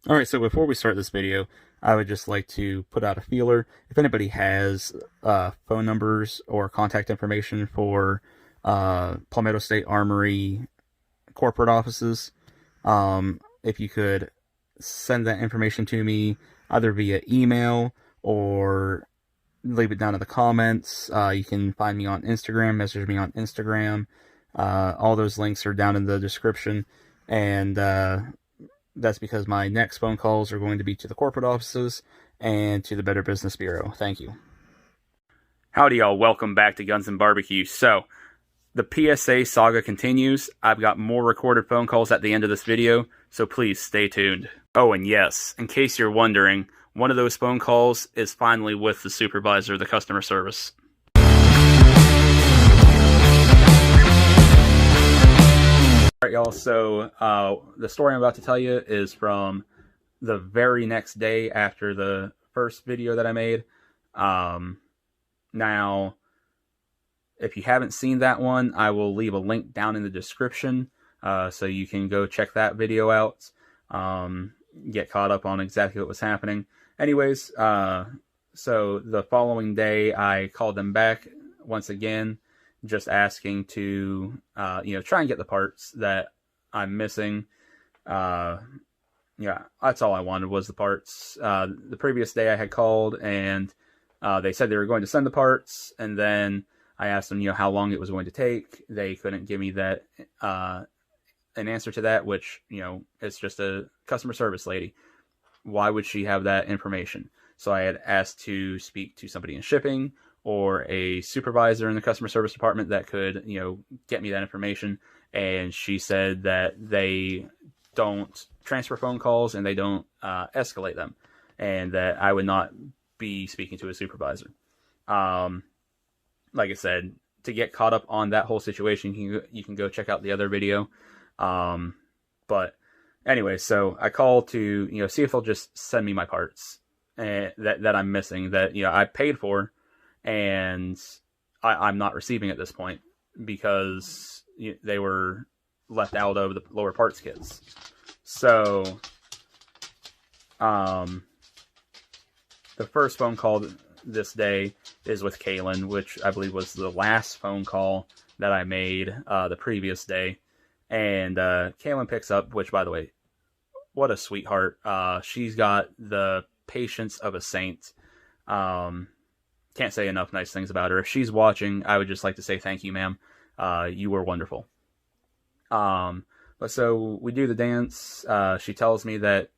Alright, so before we start this video, I would just like to put out a feeler. If anybody has phone numbers or contact information for Palmetto State Armory corporate offices, if you could send that information to me either via email or leave it down in the comments. You can find me on Instagram, message me on Instagram. All those links are down in the description, and that's because my next phone calls are going to be to the corporate offices and to the Better Business Bureau. Thank you. Howdy, y'all. Welcome back to Gunsnbbq. So, the PSA saga continues. I've got more recorded phone calls at the end of this video, so please stay tuned. Oh, and yes, in case you're wondering, one of those phone calls is finally with the supervisor of the customer service. Alright, y'all, so the story I'm about to tell you is from the very next day after the first video that I made. Now, if you haven't seen that one, I will leave a link down in the description so you can go check that video out, get caught up on exactly what was happening. Anyways, so the following day I called them back once again, just asking to, try and get the parts that I'm missing. Yeah, that's all I wanted was the parts. The previous day I had called and they said they were going to send the parts, and then I asked them, how long it was going to take. They couldn't give me that, an answer to that, which, it's just a customer service lady. Why would she have that information? So I had asked to speak to somebody in shipping or a supervisor in the customer service department that could, get me that information. And she said that they don't transfer phone calls and they don't escalate them, and that I would not be speaking to a supervisor. Like I said, to get caught up on that whole situation, you can go check out the other video. But anyway, so I called to, see if they'll just send me my parts that I'm missing, that, I paid for, and I'm not receiving at this point because they were left out of the lower parts kits. So, the first phone call this day is with Kaylin, which I believe was the last phone call that I made the previous day. And Kaylin picks up, which, by the way, what a sweetheart. She's got the patience of a saint. Can't say enough nice things about her. If she's watching, I would just like to say thank you, ma'am. You were wonderful. But so we do the dance. She tells me that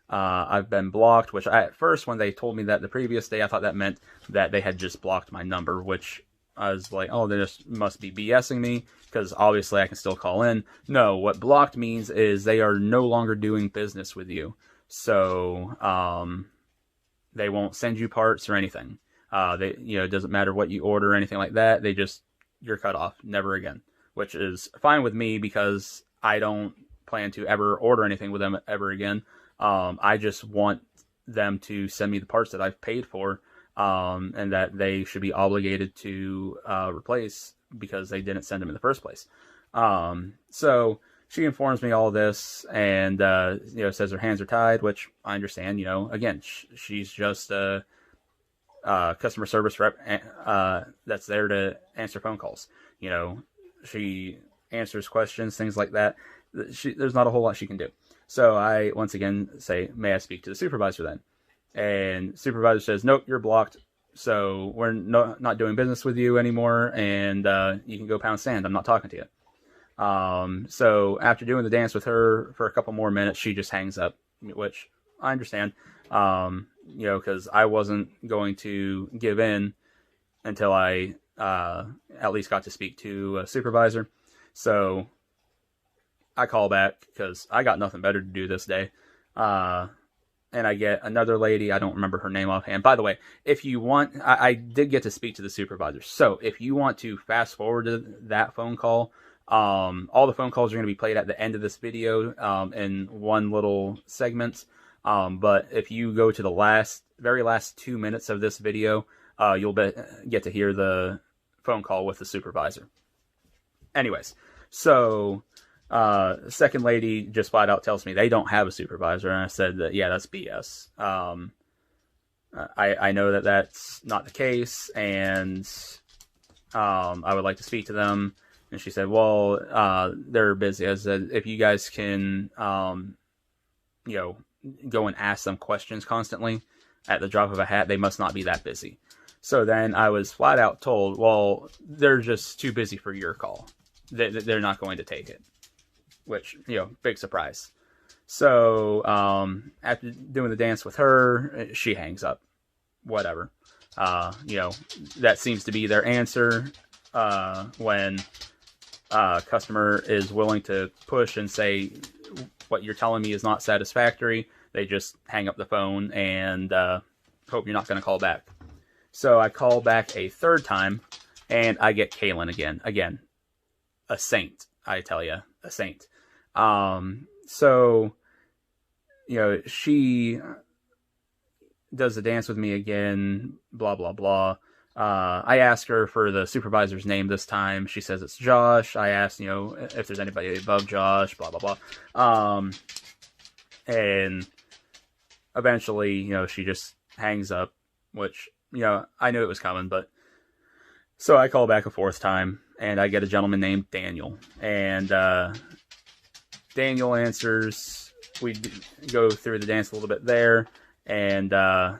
I've been blocked, which at first, when they told me that the previous day, I thought that meant that they had just blocked my number, which I was like, oh, they just must be BSing me, because obviously I can still call in. No, what blocked means is they are no longer doing business with you. So, they won't send you parts or anything. It doesn't matter what you order or anything like that. You're cut off, never again, which is fine with me because I don't plan to ever order anything with them ever again. I just want them to send me the parts that I've paid for, and that they should be obligated to replace because they didn't send them in the first place. So she informs me all this, and says her hands are tied, which I understand. Again, she's just a customer service rep that's there to answer phone calls. She answers questions, things like that. There's not a whole lot she can do. So I once again say, may I speak to the supervisor then? And supervisor says, nope, you're blocked. So we're not doing business with you anymore, and you can go pound sand. I'm not talking to you. So after doing the dance with her for a couple more minutes, she just hangs up, which I understand. Because I wasn't going to give in until I at least got to speak to a supervisor. So I call back because I got nothing better to do this day. And I get another lady. I don't remember her name offhand. By the way, if you want, I did get to speak to the supervisor. So if you want to fast forward to that phone call, all the phone calls are going to be played at the end of this video in one little segment. But if you go to the very last 2 minutes of this video, you'll get to hear the phone call with the supervisor. Anyways, so Second lady just flat out tells me they don't have a supervisor, and I said that, yeah, that's BS. I know that that's not the case, and I would like to speak to them. And she said, well, they're busy. I said, if you guys can, you know, go and ask them questions constantly at the drop of a hat, they must not be that busy. So then I was flat out told, well, they're just too busy for your call. They're not going to take it. Which, you know, big surprise. So, after doing the dance with her, she hangs up. Whatever. You know, that seems to be their answer, when a customer is willing to push and say, what you're telling me is not satisfactory. They just hang up the phone and, hope you're not going to call back. So I call back a third time, and I get Kaylin again. Again, a saint, I tell you, a saint. So, you know, she does the dance with me again, blah, blah, blah. I ask her for the supervisor's name this time. She says it's Josh. I asked, you know, if there's anybody above Josh, blah, blah, blah. And eventually, you know, she just hangs up, which, you know, I knew it was coming, but so I call back a fourth time, and I get a gentleman named Daniel, and, Daniel answers. We go through the dance a little bit there, and I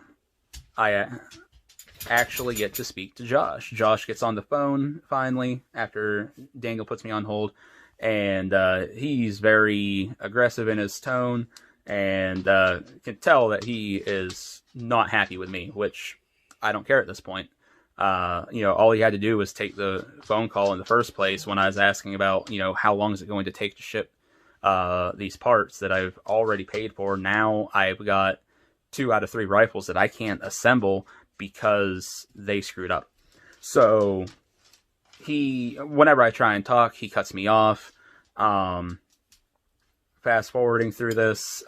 actually get to speak to Josh. Josh gets on the phone finally after Daniel puts me on hold, and he's very aggressive in his tone, and can tell that he is not happy with me, which I don't care at this point. You know, all he had to do was take the phone call in the first place when I was asking about, you know, how long is it going to take to ship these parts that I've already paid for. Now I've got 2 out of 3 rifles that I can't assemble because they screwed up. So whenever I try and talk, he cuts me off. Fast forwarding through this,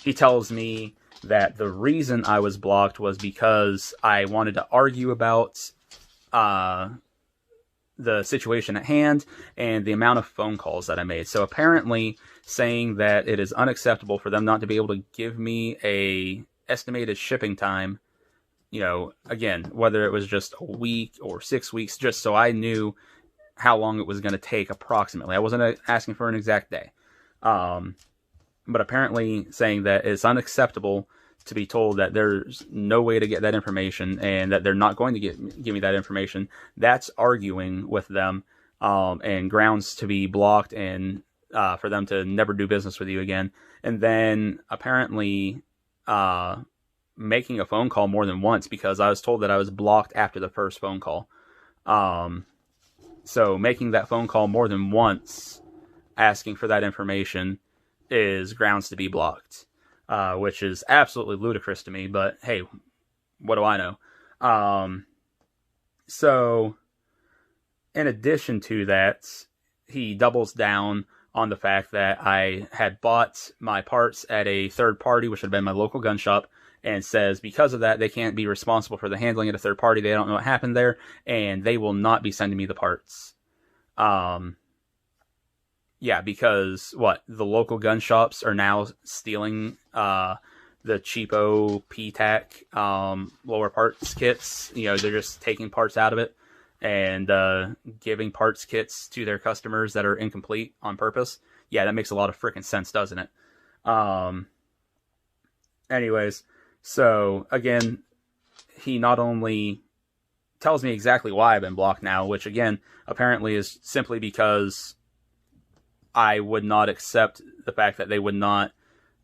he tells me that the reason I was blocked was because I wanted to argue about the situation at hand and the amount of phone calls that I made. So apparently saying that it is unacceptable for them not to be able to give me a estimated shipping time, you know, again, whether it was just a week or 6 weeks, just so I knew how long it was going to take approximately. I wasn't asking for an exact day. But apparently saying that it's unacceptable to be told that there's no way to get that information and that they're not going to give me that information, that's arguing with them, and grounds to be blocked and for them to never do business with you again. And then apparently making a phone call more than once, because I was told that I was blocked after the first phone call. So making that phone call more than once, asking for that information, is grounds to be blocked. Which is absolutely ludicrous to me, but hey, what do I know? So, in addition to that, he doubles down on the fact that I had bought my parts at a third party, which had been my local gun shop, and says because of that, they can't be responsible for the handling at a third party. They don't know what happened there, and they will not be sending me the parts. Yeah, because, the local gun shops are now stealing the cheapo P-TAC lower parts kits. You know, they're just taking parts out of it and giving parts kits to their customers that are incomplete on purpose. Yeah, that makes a lot of freaking sense, doesn't it? Anyways, so, again, he not only tells me exactly why I've been blocked now, which, again, apparently is simply because I would not accept the fact that they would not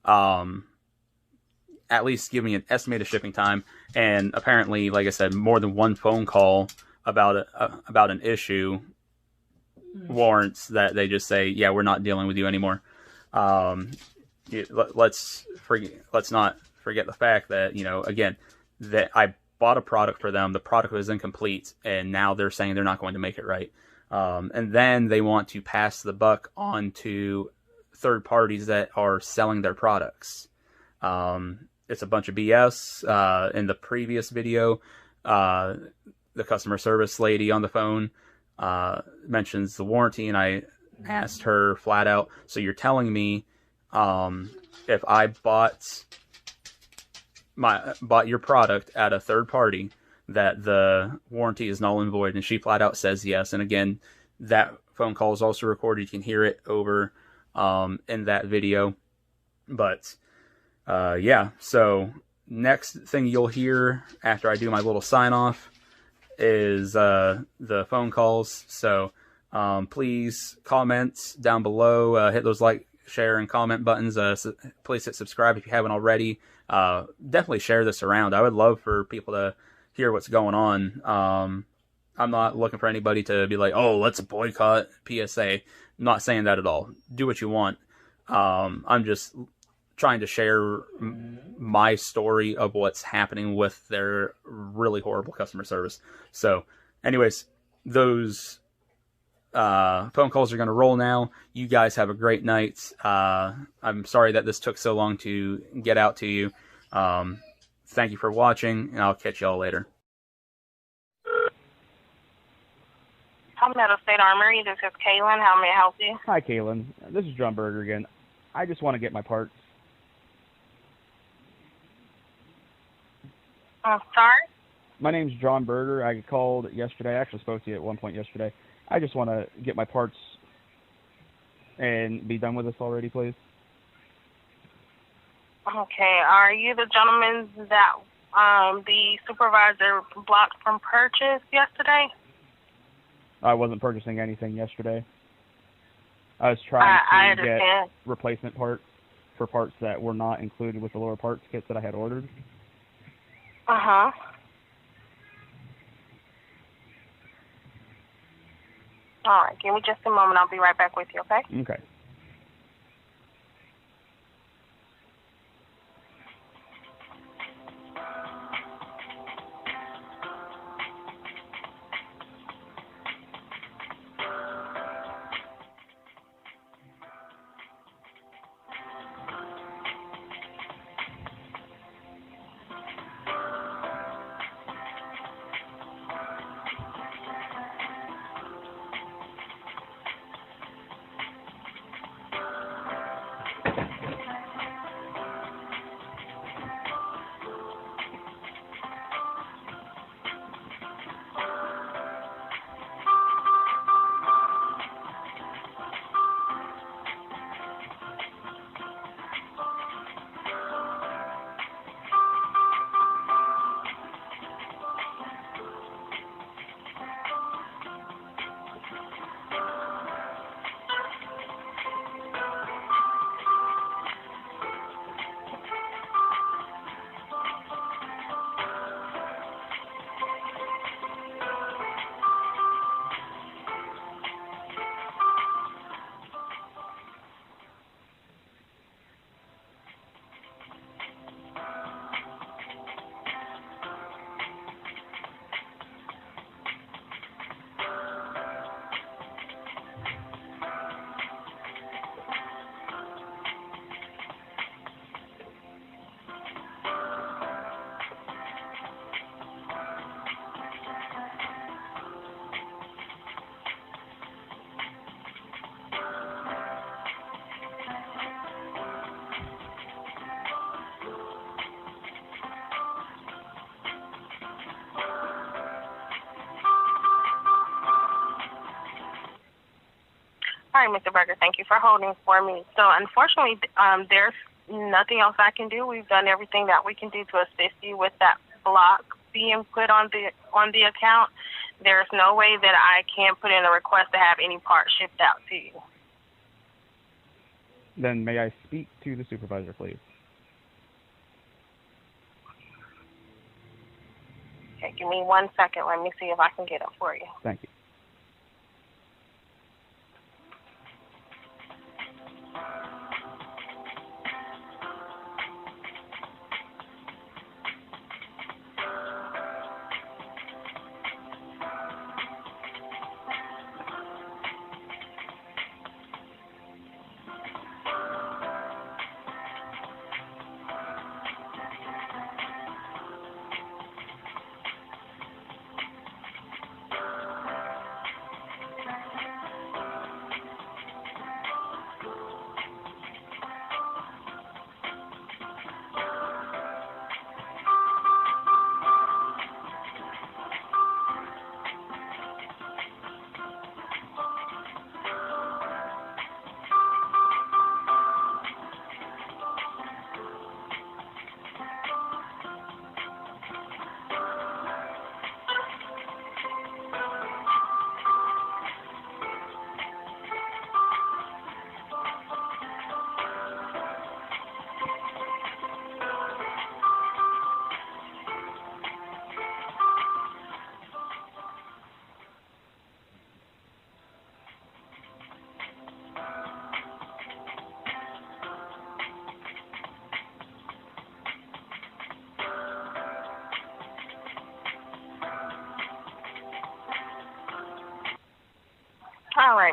at least give me an estimated shipping time. And apparently, like I said, more than one phone call about an issue warrants that they just say, yeah, we're not dealing with you anymore. Let's not forget the fact that, you know, again, that I bought a product for them, the product was incomplete, and now they're saying they're not going to make it right. And then they want to pass the buck on to third parties that are selling their products. It's a bunch of BS. In the previous video, the customer service lady on the phone mentions the warranty, and I asked her flat out, so you're telling me if I bought your product at a third party that the warranty is null and void? And she flat out says yes. And again, that phone call is also recorded. You can hear it over in that video. But yeah, so next thing you'll hear after I do my little sign off is the phone calls. So please comment down below, hit those like, share, and comment buttons. Please hit subscribe if you haven't already. Definitely share this around. I would love for people to hear what's going on. I'm not looking for anybody to be like, oh, let's boycott PSA. I'm not saying that at all. Do what you want. I'm just trying to share my story of what's happening with their really horrible customer service. So anyways, those phone calls are going to roll now. You guys have a great night. I'm sorry that this took so long to get out to you. Thank you for watching, and I'll catch y'all later. Palmetto State Armory, this is Kaylin. How may I help you? Hi, Kaylin. This is Gunsnbbq again. I just want to get my parts. Sorry? My name's John Berger. I called yesterday. I actually spoke to you at one point yesterday. I just want to get my parts and be done with this already, please. Okay. Are you the gentleman that the supervisor blocked from purchase yesterday? I wasn't purchasing anything yesterday. I was trying to get replacement parts for parts that were not included with the lower parts kits that I had ordered. Uh-huh. All right. Give me just a moment. I'll be right back with you, okay? Okay. All right, Mr. Berger, thank you for holding for me. So, unfortunately, there's nothing else I can do. We've done everything that we can do to assist you with that block being put on the account. There's no way that I can put in a request to have any parts shipped out to you. Then may I speak to the supervisor, please? Okay, give me 1 second. Let me see if I can get it for you. Thank you.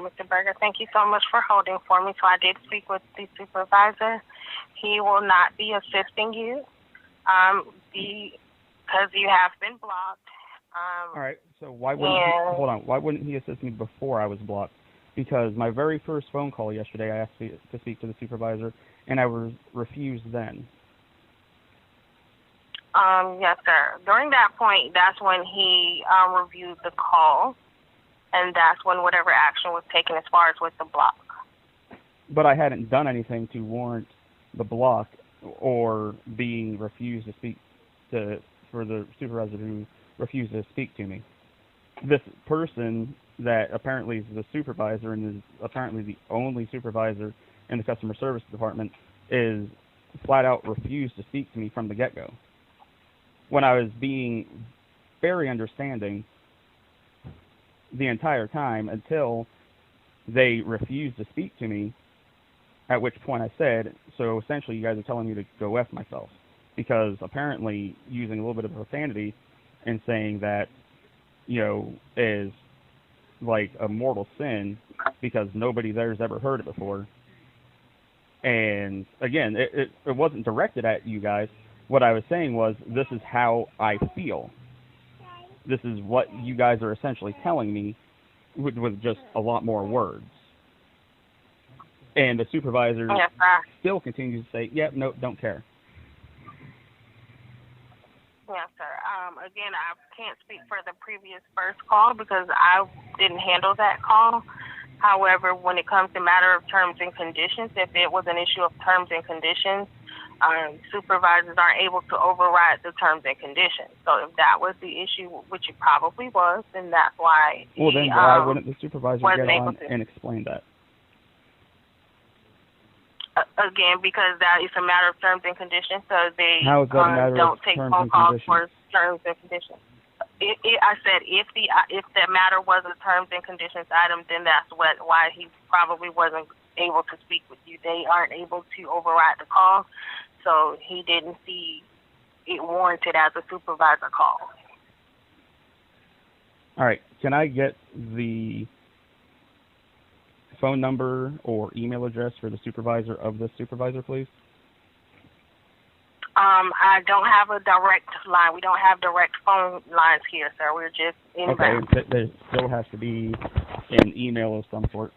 right, Mr. Berger. Thank you so much for holding for me. So I did speak with the supervisor. He will not be assisting you because you have been blocked. All right. So why wouldn't he assist me before I was blocked? Because my very first phone call yesterday, I asked to speak to the supervisor, and I was refused then. Yes, sir. During that point, that's when he reviewed the call, and that's when whatever action was taken as far as with the block. But I hadn't done anything to warrant the block or being refused to speak for the supervisor who refused to speak to me. This person that apparently is the supervisor and is apparently the only supervisor in the customer service department is flat out refused to speak to me from the get-go. When I was being very understanding the entire time until they refused to speak to me, at which point I said, so essentially you guys are telling me to go F myself, because apparently using a little bit of profanity and saying that, is like a mortal sin because nobody there's ever heard it before. And again, it wasn't directed at you guys. What I was saying was, this is how I feel. This is what you guys are essentially telling me with just a lot more words. And the supervisor still continues to say, yep, no, don't care. Yes, sir. Again, I can't speak for the previous first call because I didn't handle that call. However, when it comes to matter of terms and conditions, if it was an issue of terms and conditions, supervisors aren't able to override the terms and conditions. So if that was the issue, which it probably was, then that's why. Well, then why wouldn't the supervisor get on and explain that? Again, because that is a matter of terms and conditions, so they don't take phone calls for terms and conditions. I said if the matter was a terms and conditions item, then that's why he probably wasn't able to speak with you. They aren't able to override the call, so he didn't see it warranted as a supervisor call. All right. Can I get the phone number or email address for the supervisor of this supervisor, please? I don't have a direct line. We don't have direct phone lines here, sir. We're just inbound. Okay, there still has to be an email of some sort.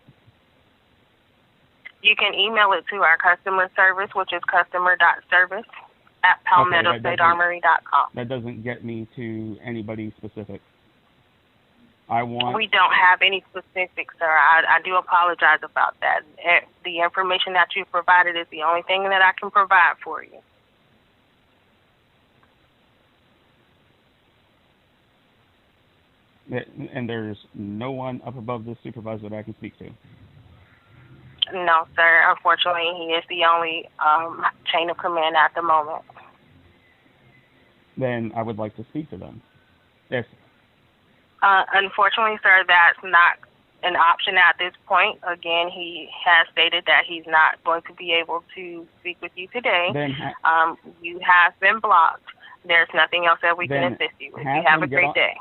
You can email it to our customer service, which is customer.service@palmettostatearmory.com. That doesn't get me to anybody specific. We don't have any specifics, sir. I do apologize about that. The information that you provided is the only thing that I can provide for you. And there's no one up above the supervisor that I can speak to? No, sir. Unfortunately, he is the only chain of command at the moment. Then I would like to speak to them. Yes. Unfortunately, sir, that's not an option at this point. Again, he has stated that he's not going to be able to speak with you today. You have been blocked. There's nothing else that we can assist you with. You have a great day.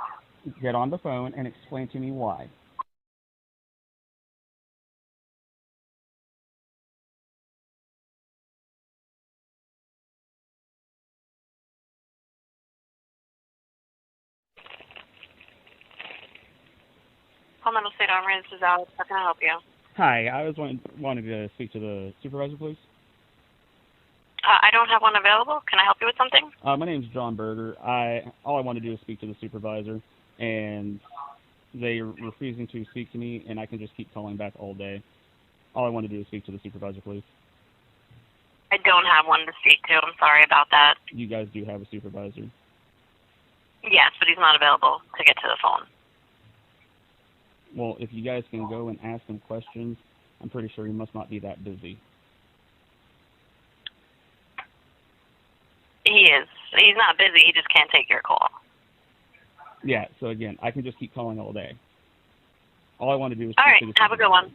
Get on the phone and explain to me why. Palmetto State Armory, this is Alex. How can I help you? Hi, I was wanting to speak to the supervisor, please. I don't have one available. Can I help you with something? My name's John Berger. All I want to do is speak to the supervisor, and they're refusing to speak to me, and I can just keep calling back all day. All I want to do is speak to the supervisor, please. I don't have one to speak to. I'm sorry about that. You guys do have a supervisor? Yes, but he's not available to get to the phone. Well, if you guys can go and ask him questions, I'm pretty sure he must not be that busy. He is. He's not busy. He just can't take your call. Yeah, so again, I can just keep calling all day. All I want to do is... All right, have a good one.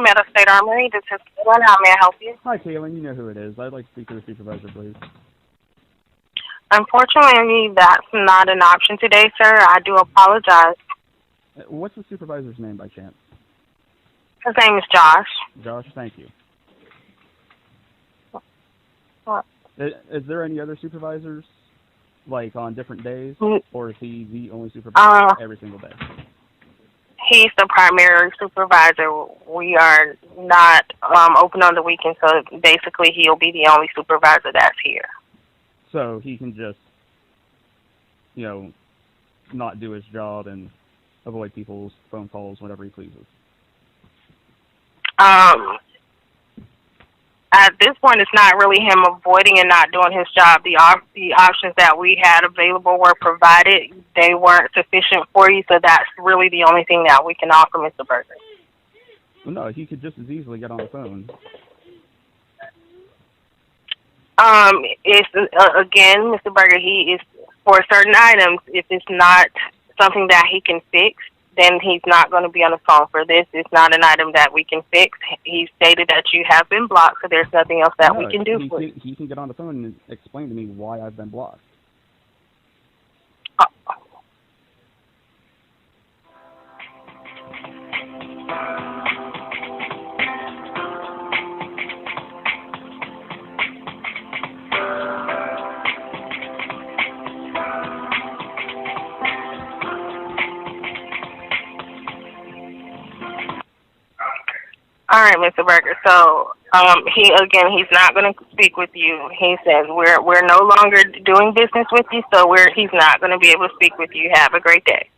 Palmetto State Armory. This is Caitlin. How may I help you? Hi, Kaylin. You know who it is. I'd like to speak to the supervisor, please. Unfortunately, that's not an option today, sir. I do apologize. What's the supervisor's name by chance? His name is Josh. Josh, thank you. What? Is there any other supervisors, like on different days, or is he the only supervisor every single day? He's the primary supervisor. We are not open on the weekend, so basically he'll be the only supervisor that's here. So he can just, not do his job and avoid people's phone calls whenever he pleases. At this point, it's not really him avoiding and not doing his job. The options that we had available were provided. They weren't sufficient for you, so that's really the only thing that we can offer, Mr. Berger. Well, no, he could just as easily get on the phone. It's again, Mr. Berger, he is, for certain items, if it's not something that he can fix, then he's not going to be on the phone for this. It's not an item that we can fix. He stated that you have been blocked, so there's nothing else that we can do for you. He can get on the phone and explain to me why I've been blocked. All right, Mr. Berger. So he's not going to speak with you. He says we're no longer doing business with you, so he's not going to be able to speak with you. Have a great day.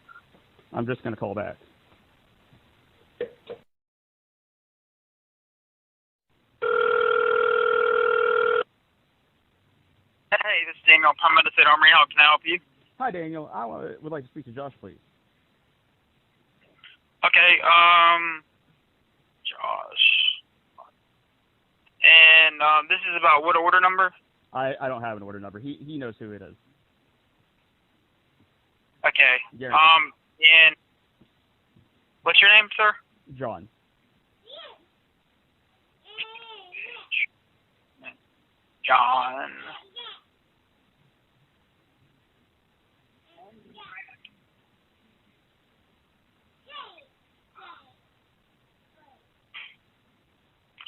I'm just going to call back. Hey, this is Daniel, Palmetto State Armory. How can I help you? Hi, Daniel. I would like to speak to Josh, please. Okay, Josh. And this is about what order number? I don't have an order number. He knows who it is. Okay. Gary. And what's your name, sir? John. John.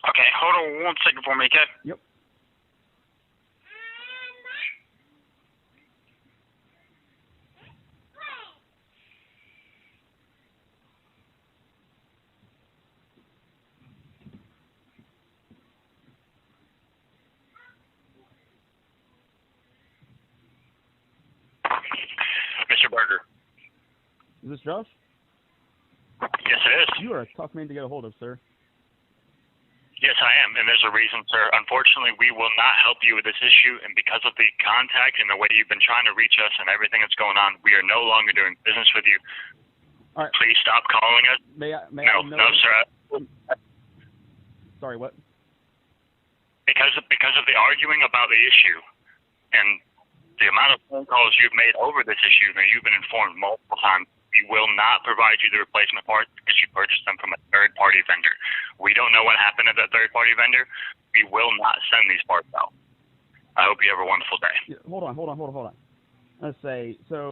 Okay, hold on 1 second for me, okay? Yep. Mr. Berger. Is this Josh? Yes, it is. You are a tough man to get a hold of, sir. Yes, I am, and there's a reason, sir. Unfortunately, we will not help you with this issue, and because of the contact and the way you've been trying to reach us and everything that's going on, we are no longer doing business with you. All right. Please stop calling us. No, sir. Sorry, what? Because of the arguing about the issue and the amount of phone calls you've made over this issue, and you've been informed multiple times, we will not provide you the replacement parts because you purchased them from a third-party vendor. We don't know what happened at that third-party vendor. We will not send these parts out. I hope you have a wonderful day. Hold on. Let's say, so